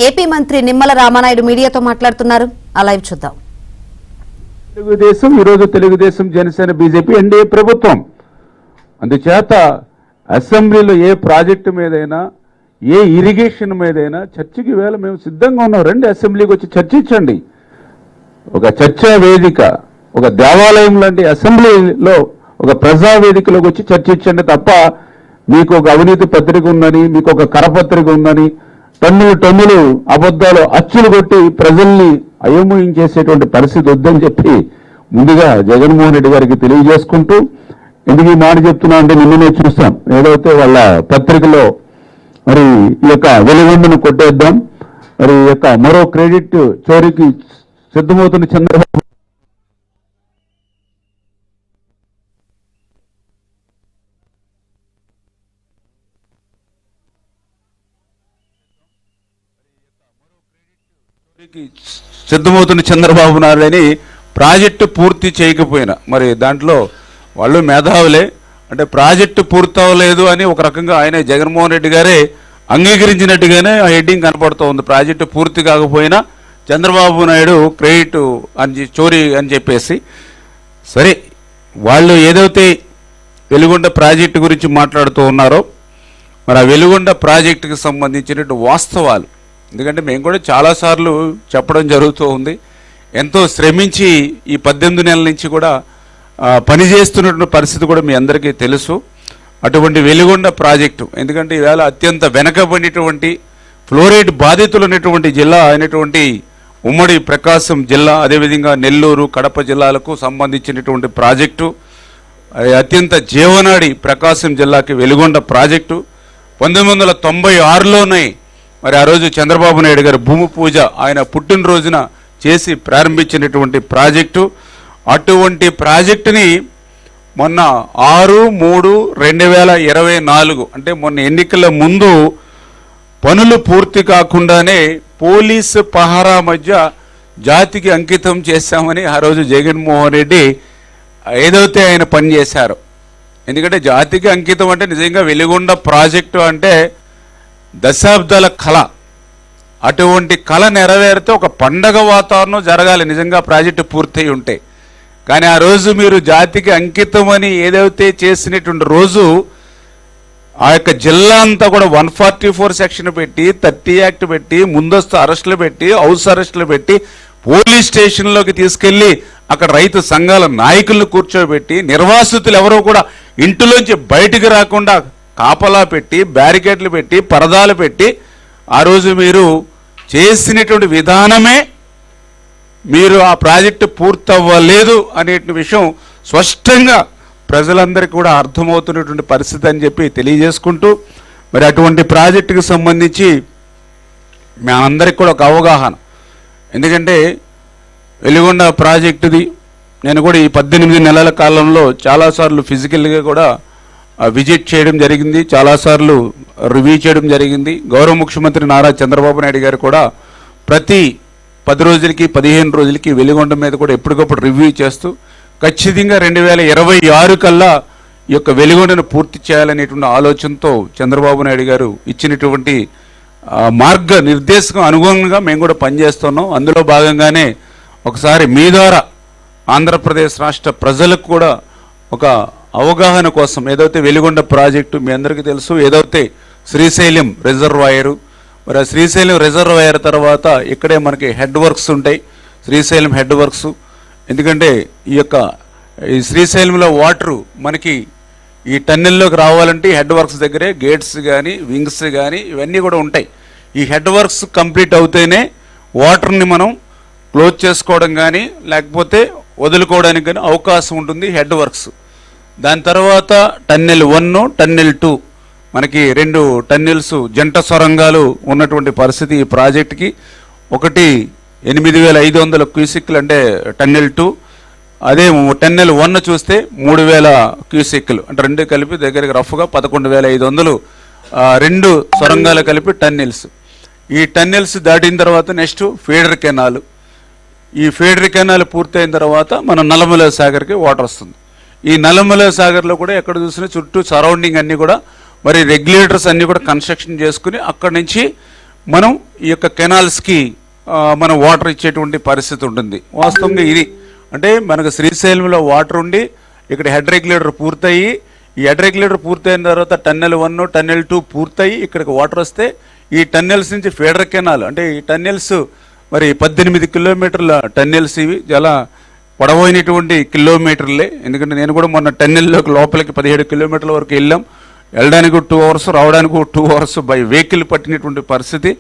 AP మంత్రి నిమ్మల రామానాయుడు మీడియాతో మాట్లాడుతున్నారు. ఆ లైవ్ చూద్దాం. తెలుగుదేశం ఈరోజు తెలుగుదేశం జనసేన బీజేపీ ఎన్డీఏ ప్రభుత్వం. అందుచేత అసెంబ్లీలో ఏ ప్రాజెక్టు మీదైనా ఏ ఇరిగేషన్ మీదైనా చర్చకి వేళ మేము సిద్ధంగా ఉన్నాం. రండి అసెంబ్లీకి వచ్చి చర్చించండి. ఒక చర్చా వేదిక, ఒక దేవాలయం లాంటి అసెంబ్లీలో ఒక ప్రజా వేదికలోకి వచ్చి చర్చించండి తప్ప మీకు ఒక అవినీతి పత్రిక ఉందని, మీకు ఒక కరపత్రిక ఉందని టన్నులు అబద్ధాలు అచ్చులు కొట్టి ప్రజల్ని అయోమయించేసేటువంటి పరిస్థితి వద్దని చెప్పి ముందుగా జగన్మోహన్ రెడ్డి గారికి తెలియజేసుకుంటూ, ఎందుకు ఈ మాట చెప్తున్నా అంటే నిన్ననే చూస్తాం ఏదైతే వాళ్ళ పత్రికలో మరి ఈ యొక్క వెలుగొండను కొట్టేద్దాం, మరి ఈ యొక్క మరో క్రెడిట్ చోరీకి సిద్ధమవుతున్న చంద్రబాబు నాయుడు అని ప్రాజెక్టు పూర్తి చేయకపోయినా, మరి దాంట్లో వాళ్ళు మేధావులే, అంటే ప్రాజెక్టు పూర్తి అవ్వలేదు అని ఒక రకంగా ఆయన జగన్మోహన్ రెడ్డి గారే అంగీకరించినట్టుగానే ఆ హెడ్డింగ్ కనపడుతూ ఉంది. ప్రాజెక్టు పూర్తి కాకపోయినా చంద్రబాబు నాయుడు క్రెడిట్ అని చోరీ అని చెప్పేసి. సరే, వాళ్ళు ఏదైతే వెలుగొండ ప్రాజెక్టు గురించి మాట్లాడుతూ ఉన్నారో మరి ఆ వెలుగొండ ప్రాజెక్టుకి సంబంధించినట్టు వాస్తవాలు, ఎందుకంటే మేము కూడా చాలాసార్లు చెప్పడం జరుగుతూ ఉంది. ఎంతో శ్రమించి ఈ 18 నెలల నుంచి కూడా పనిచేస్తున్నటువంటి పరిస్థితి కూడా మీ అందరికీ తెలుసు. అటువంటి వెలుగొండ ప్రాజెక్టు, ఎందుకంటే ఈవేళ అత్యంత వెనకబడినటువంటి ఫ్లోరైడ్ బాధితులు ఉన్నటువంటి జిల్లా అయినటువంటి ఉమ్మడి ప్రకాశం జిల్లా, అదేవిధంగా నెల్లూరు, కడప జిల్లాలకు సంబంధించినటువంటి ప్రాజెక్టు, అత్యంత జీవనాడి ప్రకాశం జిల్లాకి వెలుగొండ ప్రాజెక్టు 1996లోనే మరి ఆ రోజు చంద్రబాబు నాయుడు గారు భూమి పూజ ఆయన పుట్టినరోజున చేసి ప్రారంభించినటువంటి ప్రాజెక్టు. అటువంటి ప్రాజెక్టుని మొన్న 6/3/2024 అంటే మొన్న ఎన్నికల ముందు పనులు పూర్తి కాకుండానే పోలీసు పహారా మధ్య జాతికి అంకితం చేశామని ఆ రోజు జగన్మోహన్ రెడ్డి ఏదైతే ఆయన పనిచేశారో. ఎందుకంటే జాతికి అంకితం అంటే నిజంగా వెలుగొండ ప్రాజెక్టు అంటే దశాబ్దాల కళ. అటువంటి కళ నెరవేరితే ఒక పండగ వాతావరణం జరగాలి నిజంగా ప్రాజెక్టు పూర్తయి ఉంటే. కానీ ఆ రోజు మీరు జాతికి అంకితం అని ఏదైతే చేసినటువంటి రోజు ఆ యొక్క జిల్లా అంతా కూడా 144 సెక్షన్ పెట్టి, 30 యాక్ట్ పెట్టి, ముందస్తు అరెస్టులు పెట్టి, హౌస్ అరెస్టులు పెట్టి, పోలీస్ స్టేషన్లోకి తీసుకెళ్లి అక్కడ రైతు సంఘాల నాయకులను కూర్చోబెట్టి, నిర్వాసితులు ఎవరో కూడా ఇంటిలోంచి బయటికి రాకుండా కాపలా పెట్టి, బ్యారికేడ్లు పెట్టి, పరదాలు పెట్టి ఆ రోజు మీరు చేసినటువంటి విధానమే మీరు ఆ ప్రాజెక్టు పూర్తవ్వలేదు అనే విషయం స్పష్టంగా ప్రజలందరికీ కూడా అర్థమవుతున్నటువంటి పరిస్థితి అని చెప్పి తెలియజేసుకుంటూ, మరి అటువంటి ప్రాజెక్టుకు సంబంధించి మనందరికీ కూడా ఒక అవగాహన. ఎందుకంటే వెలుగొండ ప్రాజెక్టుది నేను కూడా ఈ 18 నెలల కాలంలో చాలాసార్లు ఫిజికల్గా కూడా విజిట్ చేయడం జరిగింది, చాలాసార్లు రివ్యూ చేయడం జరిగింది. గౌరవ ముఖ్యమంత్రి నారా చంద్రబాబు నాయుడు గారు కూడా ప్రతి 10 రోజులకి 15 రోజులకి వెలుగొండ మీద కూడా ఎప్పటికప్పుడు రివ్యూ చేస్తూ ఖచ్చితంగా 2026 కల్లా ఈ యొక్క వెలుగొండను పూర్తి చేయాలనేటువంటి ఆలోచనతో చంద్రబాబు నాయుడు గారు ఇచ్చినటువంటి మార్గ నిర్దేశకం అనుగుణంగా మేము కూడా పనిచేస్తున్నాం. అందులో భాగంగానే ఒకసారి మీ ద్వారా ఆంధ్రప్రదేశ్ రాష్ట్ర ప్రజలకు కూడా ఒక అవగాహన కోసం ఏదైతే వెలుగొండ ప్రాజెక్టు మీ అందరికీ తెలుసు, ఏదైతే శ్రీశైలం రిజర్వాయరు, మరి ఆ శ్రీశైలం రిజర్వాయర్ తర్వాత ఇక్కడే మనకి హెడ్ వర్క్స్ ఉంటాయి, శ్రీశైలం హెడ్ వర్క్స్. ఎందుకంటే ఈ శ్రీశైలంలో వాటరు మనకి ఈ టన్నెల్లోకి రావాలంటే హెడ్ వర్క్స్ దగ్గరే గేట్స్ కానీ వింగ్స్ కానీ ఇవన్నీ కూడా ఉంటాయి. ఈ హెడ్ వర్క్స్ కంప్లీట్ అవుతేనే వాటర్ని మనం క్లోజ్ చేసుకోవడం కానీ లేకపోతే వదులుకోవడానికి కానీ అవకాశం ఉంటుంది హెడ్ వర్క్స్. దాని తర్వాత టన్నెల్ 1, టన్నెల్ 2 మనకి 2 టన్నెల్స్ జంట సొరంగాలు ఉన్నటువంటి పరిస్థితి ఈ ప్రాజెక్టుకి. ఒకటి 8,500 క్యూసెక్లు అంటే టన్నెల్ 2, అదే టన్నెల్ 1 చూస్తే 3,000 క్యూసెక్లు అంటే 2 కలిపి దగ్గరికి రఫ్గా 11,500 2 సొరంగాలు కలిపి టన్నెల్స్. ఈ టన్నెల్స్ దాటిన తర్వాత నెక్స్ట్ ఫీడర్ కెనాల్. ఈ ఫీడర్ కెనాల్ పూర్తయిన తర్వాత మన నల్లమల సాగర్కి వాటర్ వస్తుంది. ఈ నల్లమల సాగర్లో కూడా ఎక్కడ చూసినా చుట్టూ సరౌండింగ్ అన్నీ కూడా మరి రెగ్యులేటర్స్ అన్నీ కూడా కన్స్ట్రక్షన్ చేసుకుని అక్కడి నుంచి మనం ఈ యొక్క కెనాల్స్కి మనం వాటర్ ఇచ్చేటువంటి పరిస్థితి ఉంటుంది. వాస్తవంగా ఇది అంటే మనకు శ్రీశైలంలో వాటర్ ఉండి ఇక్కడ హెడ్ రెగ్యులేటర్ పూర్తయి, ఈ హెడ్ రెగ్యులేటర్ పూర్తయిన తర్వాత టన్నెల్ 1 టన్నెల్ 2 పూర్తయి ఇక్కడికి వాటర్ వస్తే ఈ టన్నెల్స్ నుంచి ఫీడర్ కెనాల్ అంటే ఈ టన్నెల్స్ మరి 18 కిలోమీటర్ల టన్నెల్స్, ఇవి చాలా పొడవైనటువంటి కిలోమీటర్లే. ఎందుకంటే నేను కూడా మొన్న టన్నెల్లోకి లోపలికి 17 కిలోమీటర్ల వరకు వెళ్ళాం. వెళ్ళడానికి 2 అవర్స్, రావడానికి 2 అవర్స్ బై వెహికల్ పట్టినటువంటి పరిస్థితి.